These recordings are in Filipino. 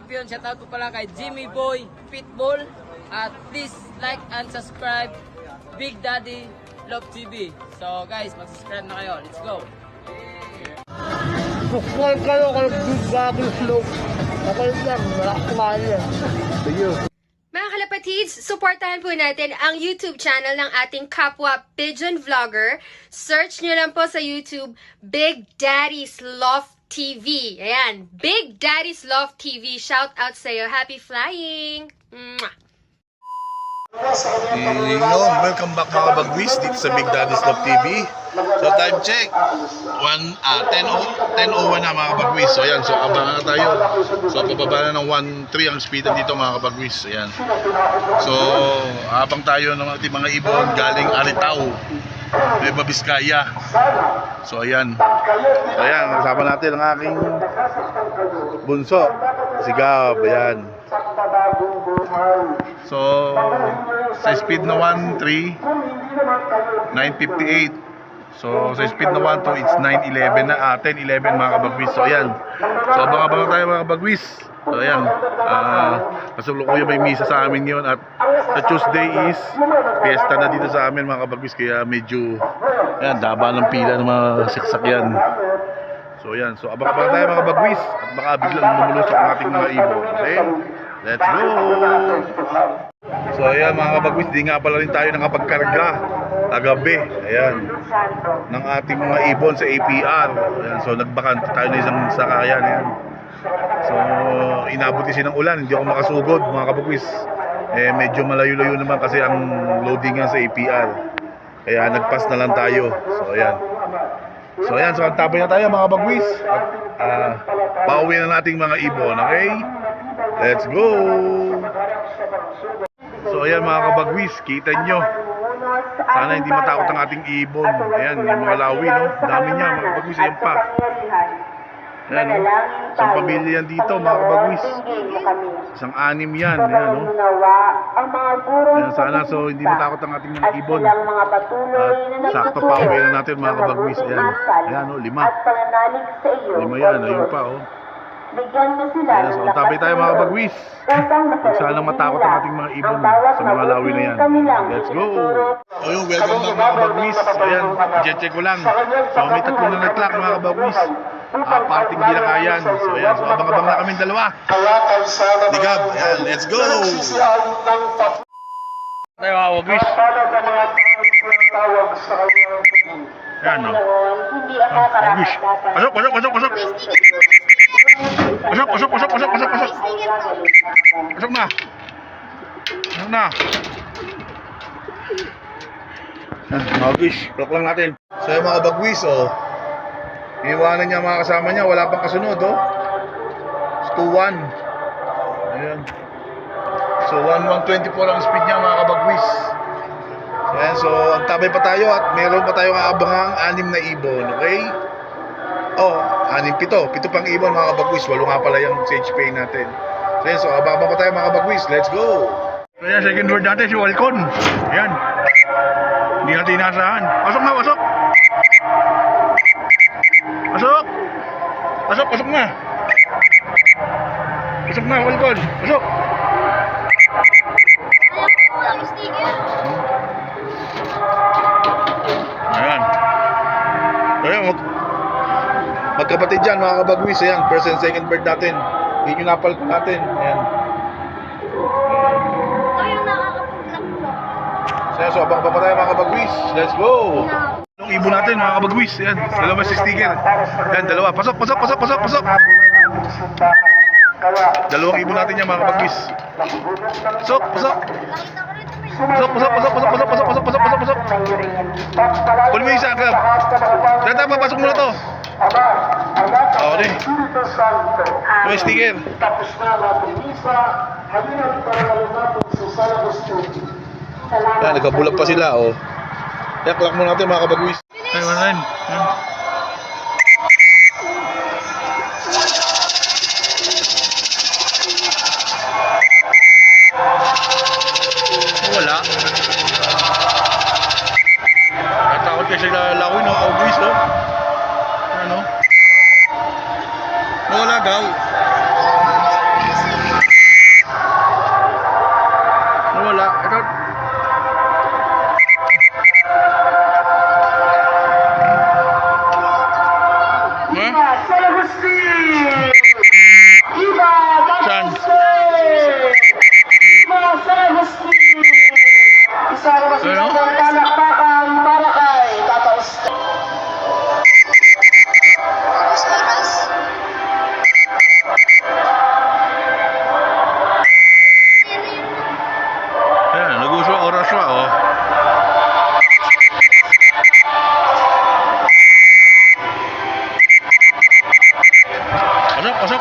champion. Shoutout po pala kay Jimmy Boy Pitbull. At please like and subscribe Big Daddy Love TV. So guys, mag-subscribe na kayo. Let's go. Subscribe kayo kay Big Daddy Love. Okay lang, wala kumain yan. Mga kalapatids, supportahan po natin ang YouTube channel ng ating kapwa Pigeon Vlogger. Search nyo lang po sa YouTube, Big Daddy's Love TV. Ayan, Big Daddy's Love TV. Shout out sa'yo. Happy flying! Mwah! Welcome back mga kabagwis dito sa Big Daddy's Love TV. So time check 10:01 na mga kabagwis. So ayan, so abangan na tayo. So pababa na ng 1.3 ang speed dito mga kabagwis. Ayan. So abang tayo ng ating mga ibon galing Aritaw, Nueva Vizcaya. So ayan. So ayan, kasama natin ang aking bunso, si Gab. Ayan. So sa speed na 1.3 9.58. So sa speed na 1.2 it's 9.11 na 10.11 mga kabagwis. So ayan. So abang-abang tayo mga kabagwis. So ayan. Kasulukuyan may misa sa amin yun. At sa Tuesday is fiesta na dito sa amin mga kabagwis. Kaya medyo ayan, daba ng pila ng mga siksakyan. So ayan. So abang-abang tayo mga kabagwis. At baka biglang lumulusok ang ating mga ibon. Okay? Let's go! So ayan mga kabagwis, di nga pala rin tayo nakapagkarga kagabi, ayan, ng ating mga ibon sa APR. Ayan, so nagbakante tayo na isang sakayan. Ayan. So inabot kasi ng ulan, hindi ako makasugod mga kabagwis. Medyo malayo-layo naman kasi ang loading yan sa APR. Kaya nagpass na lang tayo. So ayan. So ayan, so antabay na tayo mga kabagwis. At pauwi na nating mga ibon, okay? Let's go! So ayan mga kabagwis, kita nyo. Sana hindi matakot ang ating ibon. Ayan, yung mga lawi, no? Dami niya mga kabagwis, ayan pa. Ayan, no? Isang pamilya yan dito mga kabagwis. Isang anim yan, ayan, no? Ayan, sana so hindi matakot ang ating mga ibon. At sakto pa uwi na natin mga kabagwis. Ayan, ayan, no? 5 yan, ayun pa, oh. Ayan, so tabi tayo mga kabagwis. Huwag sana matakot ang ating mga ibon sa mga lawi na yan. Let's go! O yung welcome back mga kabagwis. Ayan, i-check ko lang. So may 3 na nag-clock mga kabagwis. Parting ginakayan. So ayan, so abang-abang na kaming dalawa. Digab, ayan, let's go! Tayo mga kabagwis. Ayan, no? Kabagwis. Pasok, pasok, pasok, pasok! Pasok, pasok, pasok, pasok, pasok, pasok. Pasok na. Pasok na. Mga kabagwis, block lang natin. So yung mga kabagwis, oh. Iniwanan niya mga kasama niya, wala pang kasunod, oh. It's 2-1. Ayan. So 1.124 ang speed niya mga kabagwis. Ayan, so ang tabay pa tayo at meron pa tayong aabangang 6 na ibon, okay? Oh, 7 pang ibon mga kabagwis. 8 nga pala yung sage pay natin. So ayan, so ababa pa tayo mga kabagwis. Let's go! So ayan, second word natin si Walcon. Ayan. Hindi natin inasahan. Pasok na, pasok! Pasok! Pasok, pasok na! Pasok na, Walcon! Pasok! Ayan. So ayan, magkapatid dyan mga kabagwis. Ayan, first and second bird natin. Hindi nyo napal natin. Ayan. So abang pa tayo mga kabagwis. Let's go! Yung ibon natin mga kabagwis. Ayan, dalawa si sticker. Ayan, dalawa. Pasok, pasok, pasok, pasok, pasok. Dalawang ibon natin yan mga kabagwis. Pasok, pasok. Pasok, pasok, pasok, pasok, pasok, pasok, pasok, pasok, pasok, pasok. Kunin mo yung isa, Gab. Data, papasok mo na to. Oo, di. May sticker. Yan, nagkabulag pa sila, oh. Kaya clock mo natin mga kabagwis. Ay, wala rin. Wala. Natakot kasi lalawin, no? Kabagwis, no? Ano? Wala daw. ng palakpakan para kay Tataos. Ayan, nag-uuswa oras siya, oh. Pasok.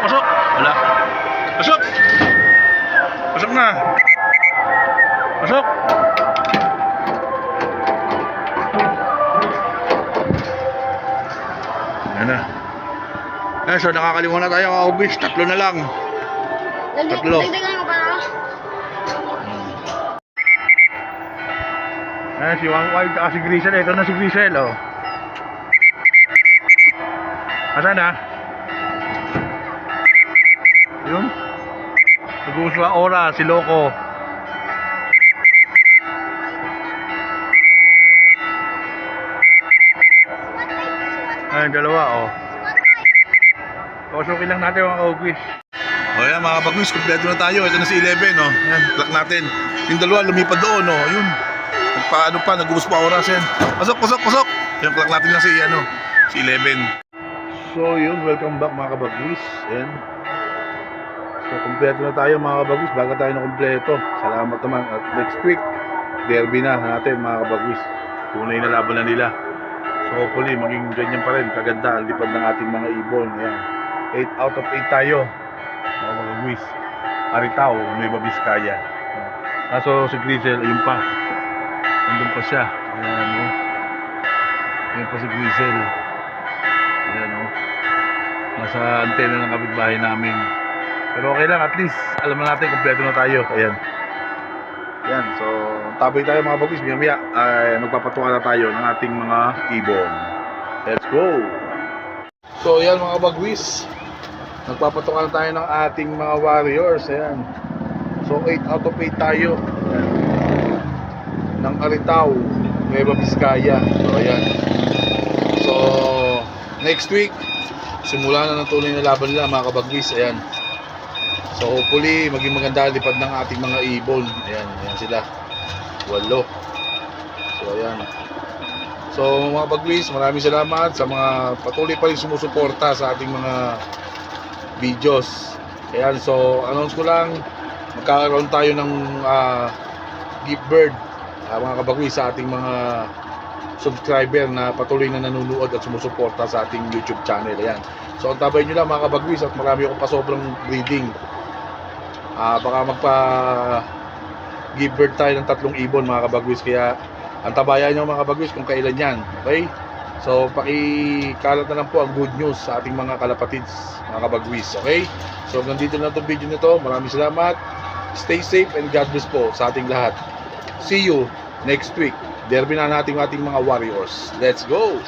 Pasok. Wala. Pasok na. Pasok. Ayan na. Eh, so nakakalimutan na tayo mga obis. 3 na lang. Tatlo. Dagdagan mo pa na? Ayan, si Wang Wild at si Grisel. Ito na si Grisel, oh. Asan na? Yun. Nag-uuswa ora, si Loco. Ayan, dalawa, oh. Pasukin lang natin mga kaugwis. O yan mga kabagwis, kompleto na tayo. Ito na si 11, oh. Ayan, clock natin. Yung dalawa lumipad doon, oh. Ayun. Nag-ubos pa oras yan. Pasok. Yung clock natin lang si 11. So yun, welcome back mga kabagwis. Ayan. So kompleto na tayo mga kabagwis. Baga tayo na kompleto. Salamat naman. At next week, derby na natin mga kabagwis. Tunay na laban na nila. So hopefully maging ganyan pa rin. Kaganda ang lipad ng ating mga ibon. Ayan. 8 out of 8 tayo mga kabagwis. Aritaw, Nueva Vizcaya. Kaso si Grisel, ayun pa. Nandun pa siya. Ayan, no? Ayun pa si Grisel. Ayan, no? Nasa antena ng kapitbahay namin. Pero okay lang, at least alam na natin, kompleto na tayo. Ayan. Ayan, so tabay tayo mga bagwis. Maya ay magpapatuwa na tayo ng ating mga ibon. Let's go! So ayan mga bagwis, nagpapatuwa na tayo ng ating mga warriors. Ayan. So 8 out of 8 tayo. Ayan. Ng Aritaw, Nueva Vizcaya. So ayan. So next week, simula na ng tunay na laban nila mga kabagwis. Ayan. So hopefully maging maganda ang lipad ng ating mga ibon. Ayan sila. 8. So ayan. So mga kabagwis, maraming salamat sa mga patuloy pa rin sumusuporta sa ating mga videos. Ayan, so announce ko lang, magkakaroon tayo ng gift bird mga kabagwis sa ating mga subscriber na patuloy na nanonood at sumusuporta sa ating YouTube channel. Ayan. So ang tabay nyo lang mga kabagwis, at marami akong pasobrang breeding. Baka magpa give birth tayo ng 3 ibon mga kabagwis, kaya ang tabayan nyo mga kabagwis kung kailan yan. Okay? So pakikalat na lang po ang good news sa ating mga kalapatids mga kabagwis. Okay? So hanggang dito na itong video nito. Maraming salamat. Stay safe and God bless po sa ating lahat. See you next week. Derby na natin ating mga warriors. Let's go!